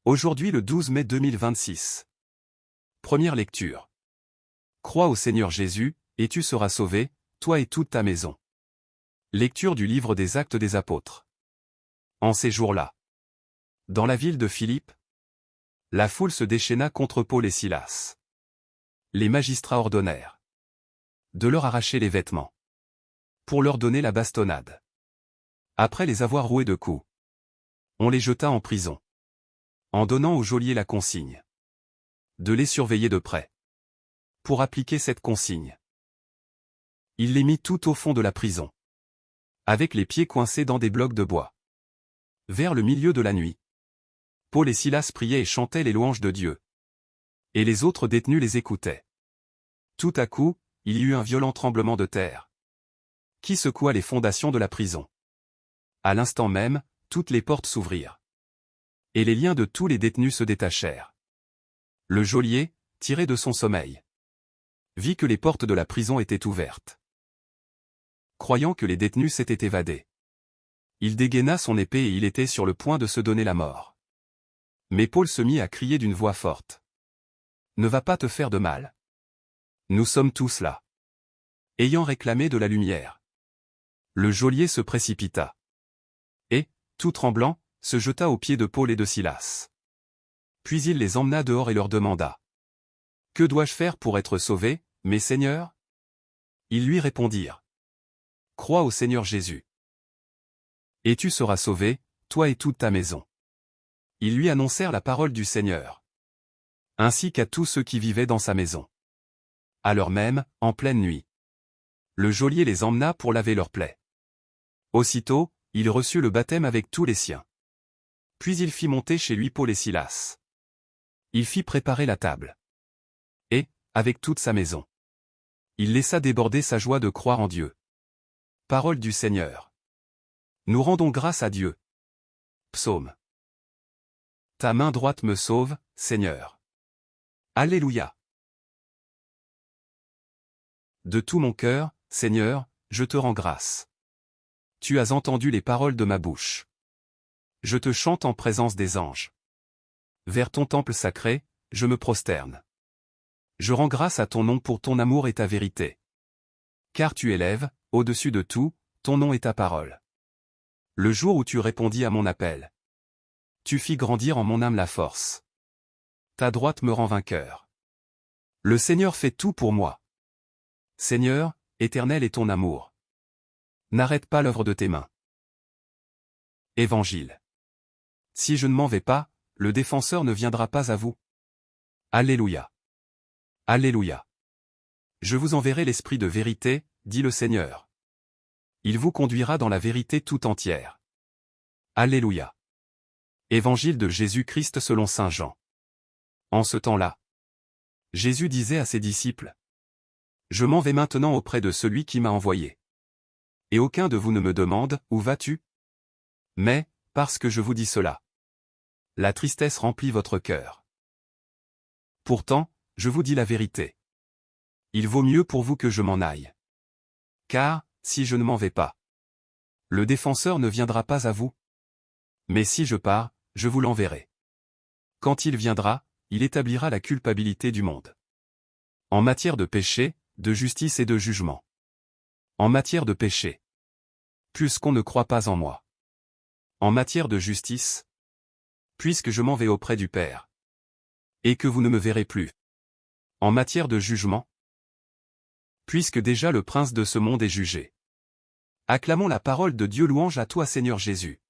Aujourd'hui le 12 mai 2026. Première lecture. Crois au Seigneur Jésus, et tu seras sauvé, toi et toute ta maison. Lecture du livre des Actes des Apôtres. En ces jours-là, dans la ville de Philippe, la foule se déchaîna contre Paul et Silas. Les magistrats ordonnèrent de leur arracher les vêtements, pour leur donner la bastonnade. Après les avoir roués de coups, on les jeta en prison, en donnant au geôlier la consigne de les surveiller de près. Pour appliquer cette consigne, il les mit tout au fond de la prison, avec les pieds coincés dans des blocs de bois. Vers le milieu de la nuit, Paul et Silas priaient et chantaient les louanges de Dieu. Et les autres détenus les écoutaient. Tout à coup, il y eut un violent tremblement de terre, qui secoua les fondations de la prison. À l'instant même, toutes les portes s'ouvrirent, et les liens de tous les détenus se détachèrent. Le geôlier, tiré de son sommeil, vit que les portes de la prison étaient ouvertes. Croyant que les détenus s'étaient évadés, il dégaina son épée et il était sur le point de se donner la mort. Mais Paul se mit à crier d'une voix forte. « Ne va pas te faire de mal. Nous sommes tous là. » Ayant réclamé de la lumière, le geôlier se précipita, et, tout tremblant, se jeta aux pieds de Paul et de Silas. Puis il les emmena dehors et leur demanda. « Que dois-je faire pour être sauvé, mes seigneurs ?» Ils lui répondirent. « Crois au Seigneur Jésus, et tu seras sauvé, toi et toute ta maison. » Ils lui annoncèrent la parole du Seigneur, ainsi qu'à tous ceux qui vivaient dans sa maison. À l'heure même, en pleine nuit, le geôlier les emmena pour laver leurs plaies. Aussitôt, il reçut le baptême avec tous les siens. Puis il fit monter chez lui Paul et Silas. Il fit préparer la table. Et, avec toute sa maison, il laissa déborder sa joie de croire en Dieu. Parole du Seigneur. Nous rendons grâce à Dieu. Psaume. Ta main droite me sauve, Seigneur. Alléluia. De tout mon cœur, Seigneur, je te rends grâce. Tu as entendu les paroles de ma bouche. Je te chante en présence des anges. Vers ton temple sacré, je me prosterne. Je rends grâce à ton nom pour ton amour et ta vérité. Car tu élèves, au-dessus de tout, ton nom et ta parole. Le jour où tu répondis à mon appel, tu fis grandir en mon âme la force. Ta droite me rend vainqueur. Le Seigneur fait tout pour moi. Seigneur, éternel est ton amour. N'arrête pas l'œuvre de tes mains. Évangile. Si je ne m'en vais pas, le défenseur ne viendra pas à vous. Alléluia. Alléluia. Je vous enverrai l'Esprit de vérité, dit le Seigneur. Il vous conduira dans la vérité tout entière. Alléluia. Évangile de Jésus-Christ selon saint Jean. En ce temps-là, Jésus disait à ses disciples, « Je m'en vais maintenant auprès de celui qui m'a envoyé. Et aucun de vous ne me demande, où vas-tu? Mais, parce que je vous dis cela, la tristesse remplit votre cœur. Pourtant, je vous dis la vérité. Il vaut mieux pour vous que je m'en aille. Car, si je ne m'en vais pas, le défenseur ne viendra pas à vous. Mais si je pars, je vous l'enverrai. Quand il viendra, il établira la culpabilité du monde. En matière de péché, de justice et de jugement. En matière de péché, puisqu'on ne croit pas en moi. En matière de justice, puisque je m'en vais auprès du Père, et que vous ne me verrez plus. En matière de jugement, puisque déjà le prince de ce monde est jugé. Acclamons la parole de Dieu. Louange à toi Seigneur Jésus.